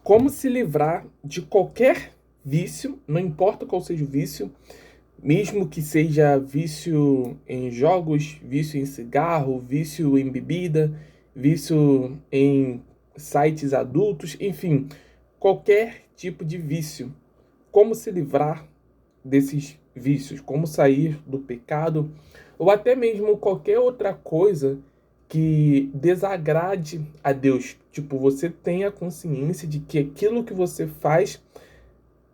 Como se livrar de qualquer vício, não importa qual seja o vício, mesmo que seja vício em jogos, vício em cigarro, vício em bebida, vício em sites adultos, enfim, qualquer tipo de vício. Como se livrar desses vícios, como sair do pecado, ou até mesmo qualquer outra coisa que desagrade a Deus. Tipo, você tem a consciência de que aquilo que você faz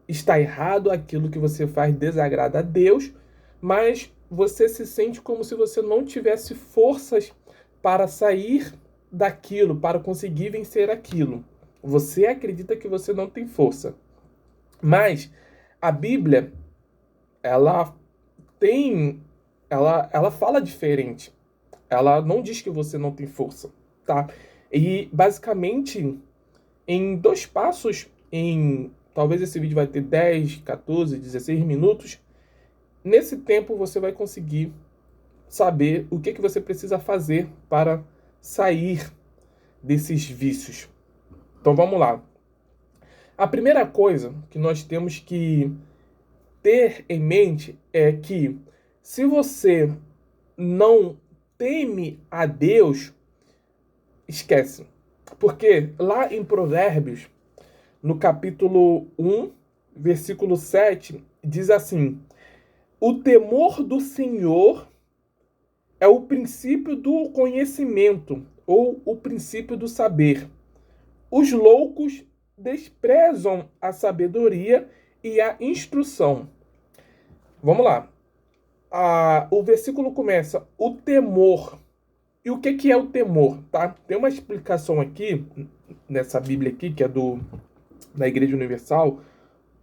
está errado, aquilo que você faz desagrada a Deus, mas você se sente como se você não tivesse forças para sair daquilo, para conseguir vencer aquilo. Você acredita que você não tem força. Mas a Bíblia, ela tem, ela fala diferente. Ela não diz que você não tem força, tá? E basicamente, em 2 passos, talvez esse vídeo vai ter 10, 14, 16 minutos. Nesse tempo você vai conseguir saber o que você precisa fazer para sair desses vícios. Então vamos lá. A primeira coisa que nós temos que ter em mente é que se você não teme a Deus, esquece. Porque lá em Provérbios, no capítulo 1, versículo 7, diz assim: o temor do Senhor é o princípio do conhecimento, ou o princípio do saber. Os loucos desprezam a sabedoria e a instrução. Vamos lá. O versículo começa, o temor. E o que é o temor, tá? Tem uma explicação aqui, nessa Bíblia aqui, que é da Igreja Universal,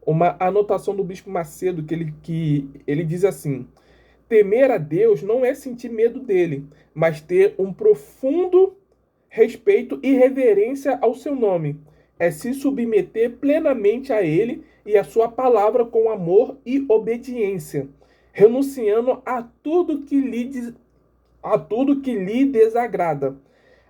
uma anotação do Bispo Macedo, que ele diz assim: temer a Deus não é sentir medo dele, mas ter um profundo respeito e reverência ao seu nome. É se submeter plenamente a ele e a sua palavra com amor e obediência, renunciando a tudo que lhe desagrada.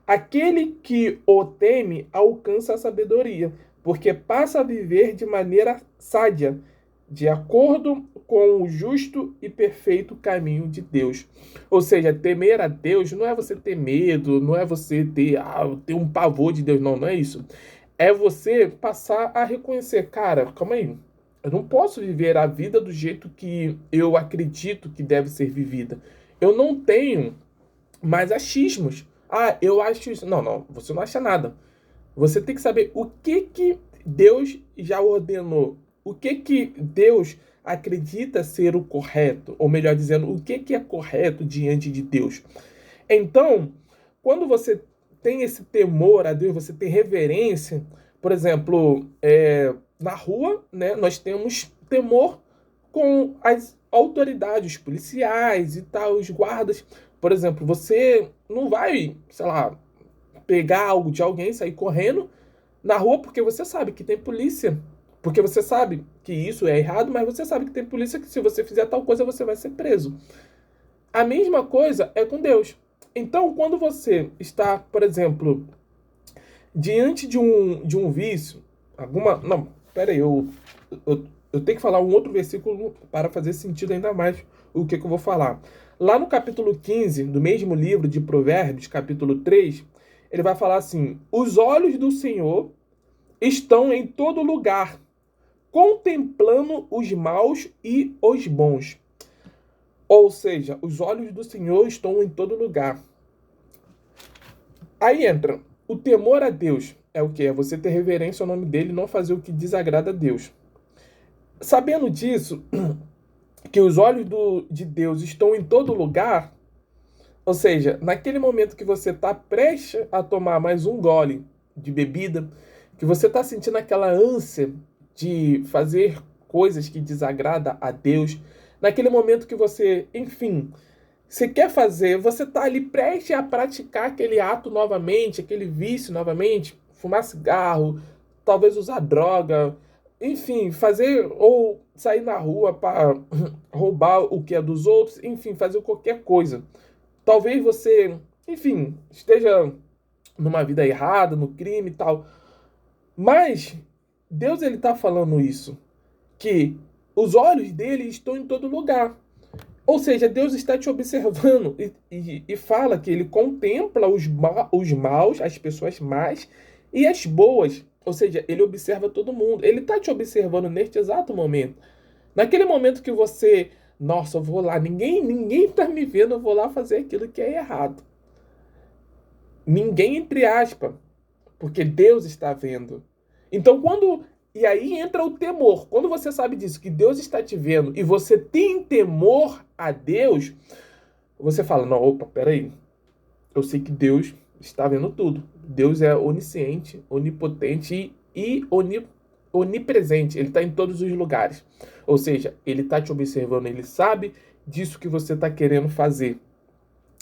Aquele que o teme alcança a sabedoria, porque passa a viver de maneira sádia, de acordo com o justo e perfeito caminho de Deus. Ou seja, temer a Deus não é você ter medo, não é você ter um pavor de Deus, não é isso. É você passar a reconhecer, cara, calma aí, eu não posso viver a vida do jeito que eu acredito que deve ser vivida. Eu não tenho mais achismos. Eu acho isso. Não, você não acha nada. Você tem que saber o que Deus já ordenou. O que Deus acredita ser o correto. Ou melhor dizendo, o que é correto diante de Deus. Então, quando você tem esse temor a Deus, você tem reverência, por exemplo, na rua, né, nós temos temor com as autoridades policiais e tal, os guardas. Por exemplo, você não vai, sei lá, pegar algo de alguém, sair correndo na rua porque você sabe que tem polícia. Porque você sabe que isso é errado, mas você sabe que tem polícia, que se você fizer tal coisa você vai ser preso. A mesma coisa é com Deus. Então, quando você está, por exemplo, diante de um vício, Não, peraí, eu tenho que falar um outro versículo para fazer sentido ainda mais o que eu vou falar. Lá no capítulo 15 do mesmo livro de Provérbios, capítulo 3, ele vai falar assim: os olhos do Senhor estão em todo lugar, contemplando os maus e os bons. Ou seja, os olhos do Senhor estão em todo lugar. Aí entra o temor a Deus. É o que? É você ter reverência ao nome dele e não fazer o que desagrada a Deus. Sabendo disso, que os olhos de Deus estão em todo lugar, ou seja, naquele momento que você está prestes a tomar mais um gole de bebida, que você está sentindo aquela ânsia de fazer coisas que desagradam a Deus, naquele momento que você, enfim, você quer fazer, você está ali prestes a praticar aquele ato novamente, aquele vício novamente, fumar cigarro, talvez usar droga, enfim, fazer ou sair na rua para roubar o que é dos outros, enfim, fazer qualquer coisa. Talvez você, enfim, esteja numa vida errada, no crime e tal. Mas Deus ele está falando isso, que os olhos dele estão em todo lugar. Ou seja, Deus está te observando e fala que ele contempla os maus, as pessoas más e as boas. Ou seja, ele observa todo mundo. Ele está te observando neste exato momento. Naquele momento que você, nossa, eu vou lá, ninguém está me vendo, eu vou lá fazer aquilo que é errado. Ninguém, entre aspas, porque Deus está vendo. Então, e aí entra o temor. Quando você sabe disso, que Deus está te vendo e você tem temor a Deus, você fala, não, opa, peraí. Eu sei que Deus está vendo tudo. Deus é onisciente, onipotente e onipresente. Ele está em todos os lugares. Ou seja, ele está te observando, ele sabe disso que você está querendo fazer.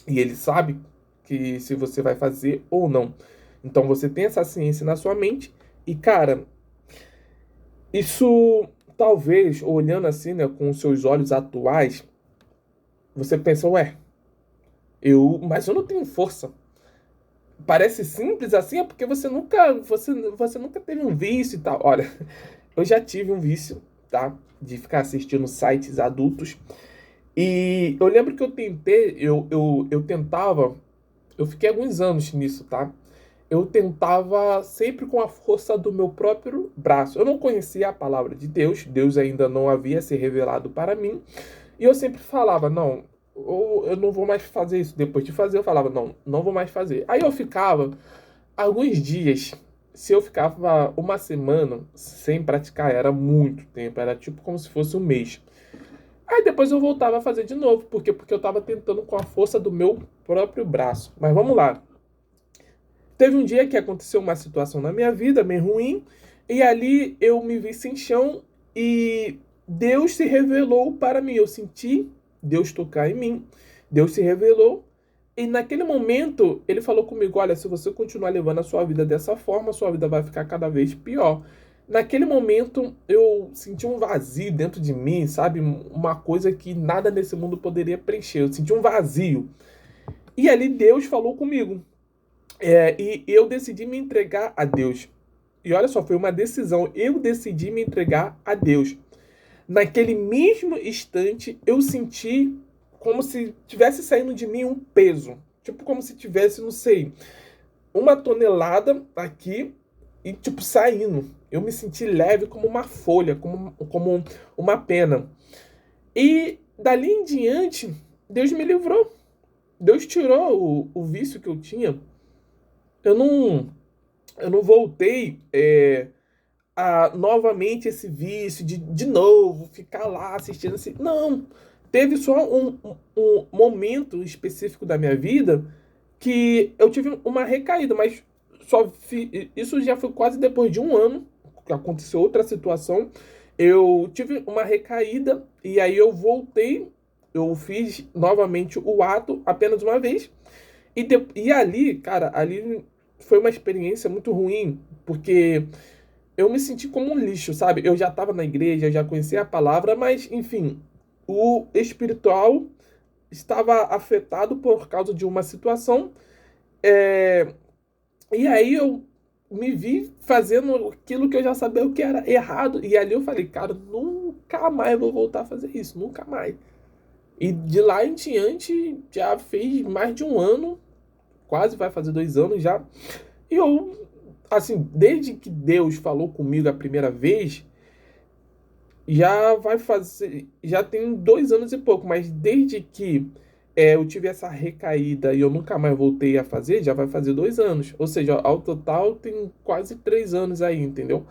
E ele sabe que se você vai fazer ou não. Então você tem essa ciência na sua mente e, cara, isso talvez, olhando assim, né, com os seus olhos atuais, você pensa, ué, mas eu não tenho força. Parece simples assim, é porque você nunca teve um vício e tal. Olha, eu já tive um vício, tá? De ficar assistindo sites adultos. E eu lembro que eu tentava, eu fiquei alguns anos nisso, tá? Eu tentava sempre com a força do meu próprio braço. Eu não conhecia a palavra de Deus, Deus ainda não havia se revelado para mim, e eu sempre falava, não, eu não vou mais fazer isso. Depois de fazer, eu falava, não, não vou mais fazer. Aí eu ficava alguns dias, se eu ficava uma semana sem praticar, era muito tempo, era tipo como se fosse um mês. Aí depois eu voltava a fazer de novo, por quê? Porque eu estava tentando com a força do meu próprio braço. Mas vamos lá. Teve um dia que aconteceu uma situação na minha vida meio ruim, e ali eu me vi sem chão e Deus se revelou para mim. Eu senti Deus tocar em mim, Deus se revelou, e naquele momento ele falou comigo: olha, se você continuar levando a sua vida dessa forma, a sua vida vai ficar cada vez pior. Naquele momento eu senti um vazio dentro de mim, sabe? Uma coisa que nada nesse mundo poderia preencher. Eu senti um vazio. E ali Deus falou comigo. E eu decidi me entregar a Deus. E olha só, foi uma decisão. Eu decidi me entregar a Deus. Naquele mesmo instante, eu senti como se tivesse saindo de mim um peso. Tipo, como se tivesse, não sei, uma tonelada aqui e, tipo, saindo. Eu me senti leve como uma folha, como uma pena. E dali em diante, Deus me livrou. Deus tirou o vício que eu tinha. Eu não voltei a novamente esse vício de novo ficar lá assistindo assim. Não, teve só um momento específico da minha vida que eu tive uma recaída, mas isso já foi quase depois de um ano que aconteceu outra situação. Eu tive uma recaída e aí eu voltei, eu fiz novamente o ato apenas uma vez. E ali, cara, ali foi uma experiência muito ruim, porque eu me senti como um lixo, sabe? Eu já estava na igreja, eu já conhecia a palavra, mas, enfim, o espiritual estava afetado por causa de uma situação. é, e aí eu me vi fazendo aquilo que eu já sabia o que era errado. E ali eu falei, cara, nunca mais vou voltar a fazer isso, nunca mais. E de lá em diante, já fez mais de um ano, quase vai fazer 2 anos já. E eu, assim, desde que Deus falou comigo a primeira vez, já tem 2 anos e pouco, mas desde que eu tive essa recaída e eu nunca mais voltei a fazer, já vai fazer 2 anos. Ou seja, ao total tem quase 3 anos aí, entendeu?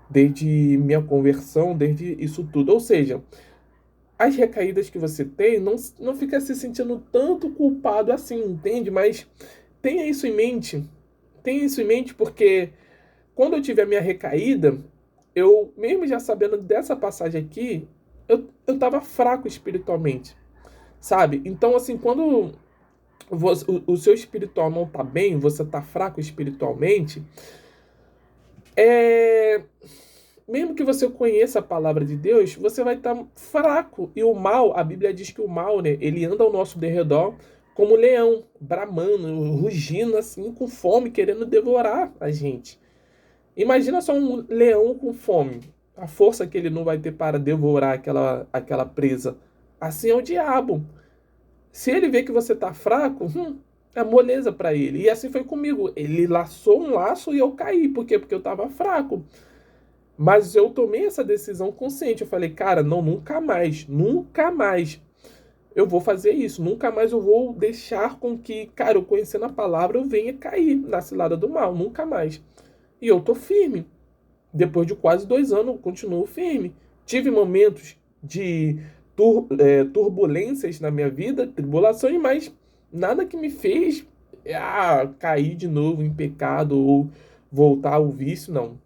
Desde minha conversão, desde isso tudo. Ou seja, as recaídas que você tem, não fica se sentindo tanto culpado assim, entende? Mas tenha isso em mente. Tenha isso em mente porque quando eu tive a minha recaída, eu, mesmo já sabendo dessa passagem aqui, eu tava fraco espiritualmente, sabe? Então, assim, quando o seu espiritual não tá bem, você tá fraco espiritualmente, é... mesmo que você conheça a palavra de Deus, você vai estar fraco. E o mal, a Bíblia diz que o mal, né, ele anda ao nosso derredor como leão, bramando, rugindo assim, com fome, querendo devorar a gente. Imagina só um leão com fome. A força que ele não vai ter para devorar aquela presa. Assim é o diabo. Se ele vê que você tá fraco, é moleza para ele. E assim foi comigo. Ele laçou um laço e eu caí. Por quê? Porque eu tava fraco. Mas eu tomei essa decisão consciente. Eu falei, cara, não, nunca mais. Nunca mais eu vou fazer isso. Nunca mais eu vou deixar com que, cara, eu conhecendo a palavra, eu venha cair na cilada do mal. Nunca mais. E eu tô firme. Depois de quase 2 anos, eu continuo firme. Tive momentos de turbulências na minha vida, tribulações, mas nada que me fez cair de novo em pecado ou voltar ao vício, não.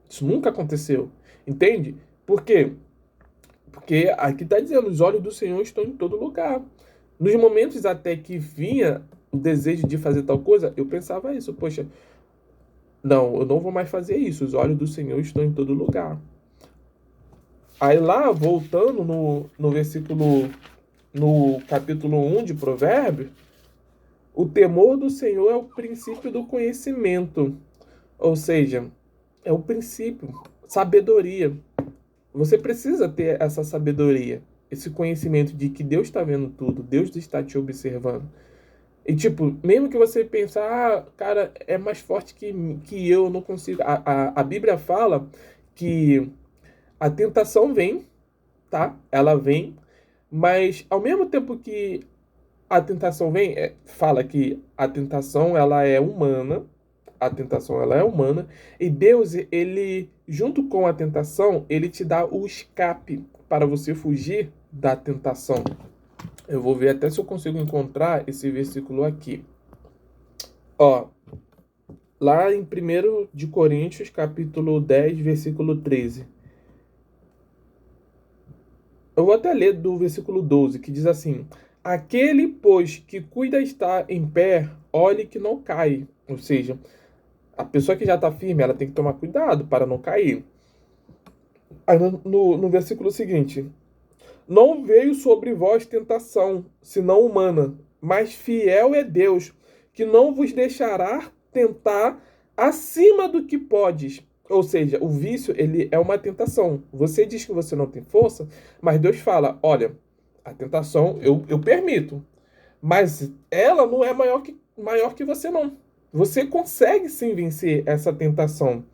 Isso nunca aconteceu. Entende? Por quê? Porque aqui está dizendo, os olhos do Senhor estão em todo lugar. Nos momentos até que vinha o desejo de fazer tal coisa, eu pensava isso, poxa, não, eu não vou mais fazer isso, os olhos do Senhor estão em todo lugar. Aí lá, voltando no versículo, no capítulo 1 de Provérbios, o temor do Senhor é o princípio do conhecimento. Ou seja, é o princípio, sabedoria. Você precisa ter essa sabedoria, esse conhecimento de que Deus está vendo tudo, Deus está te observando. E tipo, mesmo que você pense, cara, é mais forte que eu não consigo. A Bíblia fala que a tentação vem, tá? Ela vem, mas ao mesmo tempo que a tentação vem, fala que a tentação ela é humana, a tentação ela é humana, e Deus, ele, junto com a tentação, ele te dá o escape para você fugir da tentação. Eu vou ver até se eu consigo encontrar esse versículo aqui. Ó, lá em 1 de Coríntios, capítulo 10, versículo 13. Eu vou até ler do versículo 12, que diz assim: aquele, pois, que cuida estar em pé, olhe que não cai. Ou seja, a pessoa que já está firme, ela tem que tomar cuidado para não cair. Aí no versículo seguinte: não veio sobre vós tentação, senão humana, mas fiel é Deus, que não vos deixará tentar acima do que podes. Ou seja, o vício, ele é uma tentação. Você diz que você não tem força, mas Deus fala, olha, a tentação eu permito, mas ela não é maior que você, não. Você consegue sim vencer essa tentação,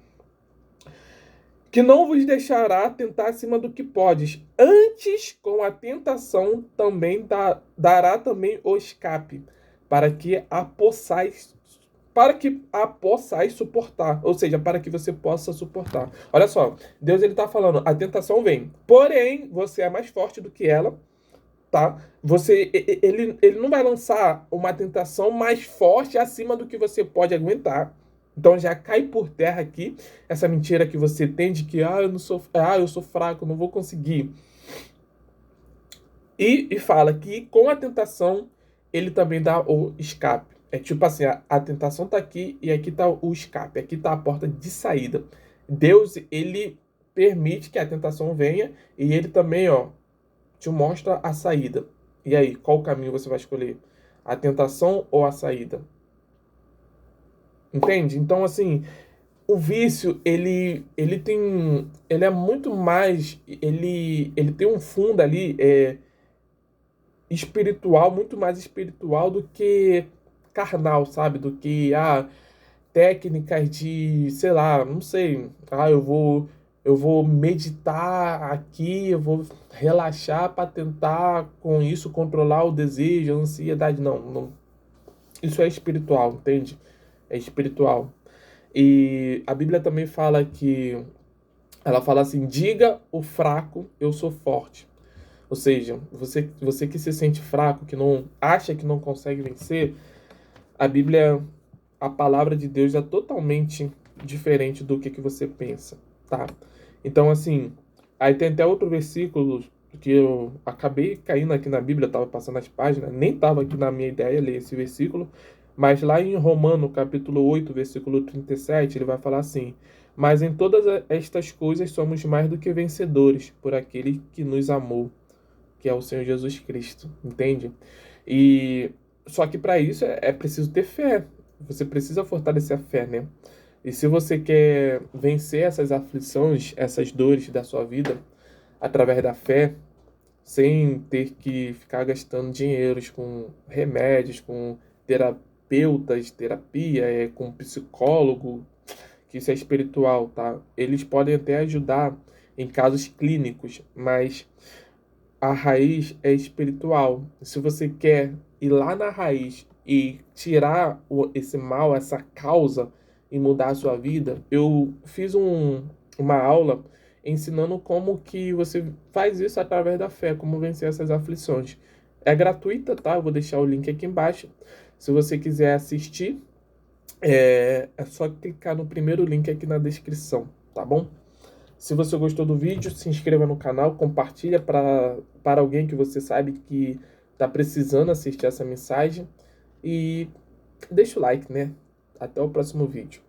que não vos deixará tentar acima do que podes. Antes, com a tentação, também dará também o escape, para que a possais suportar. Ou seja, para que você possa suportar. Olha só, Deus ele está falando, a tentação vem, porém, você é mais forte do que ela, tá? Ele não vai lançar uma tentação mais forte acima do que você pode aguentar. Então já cai por terra aqui essa mentira que você tem de que eu sou fraco, não vou conseguir. E fala que com a tentação ele também dá o escape. É tipo assim, a tentação tá aqui e aqui tá o escape, aqui tá a porta de saída. Deus, ele permite que a tentação venha e ele também, te mostra a saída. E aí, qual caminho você vai escolher? A tentação ou a saída? Entende? Então, assim, o vício, ele é muito mais, ele tem um fundo ali espiritual, muito mais espiritual do que carnal, sabe? Do que técnicas de, sei lá, não sei, eu vou meditar aqui, eu vou relaxar para tentar com isso controlar o desejo, a ansiedade, não, não. Isso é espiritual, entende? É espiritual. E a Bíblia também fala que ela fala assim: diga o fraco, eu sou forte. Ou seja, você que se sente fraco, que não acha que não consegue vencer, a Bíblia, a palavra de Deus é totalmente diferente do que você pensa, tá? Então, assim, aí tem até outro versículo que eu acabei caindo aqui na Bíblia, estava passando as páginas, nem estava aqui na minha ideia ler esse versículo, mas lá em Romano, capítulo 8, versículo 37, ele vai falar assim: mas em todas estas coisas somos mais do que vencedores por aquele que nos amou, que é o Senhor Jesus Cristo, entende? E só que para isso é preciso ter fé. Você precisa fortalecer a fé, né? E se você quer vencer essas aflições, essas dores da sua vida, através da fé, sem ter que ficar gastando dinheiros com remédios, com terapeutas, terapia, com psicólogo, que isso é espiritual, tá? Eles podem até ajudar em casos clínicos, mas a raiz é espiritual. Se você quer ir lá na raiz e tirar esse mal, essa causa e mudar a sua vida, eu fiz uma aula ensinando como que você faz isso através da fé, como vencer essas aflições. É gratuita, tá? Eu vou deixar o link aqui embaixo. Se você quiser assistir, é só clicar no primeiro link aqui na descrição, tá bom? Se você gostou do vídeo, se inscreva no canal, compartilha para alguém que você sabe que está precisando assistir essa mensagem e deixa o like, né? Até o próximo vídeo.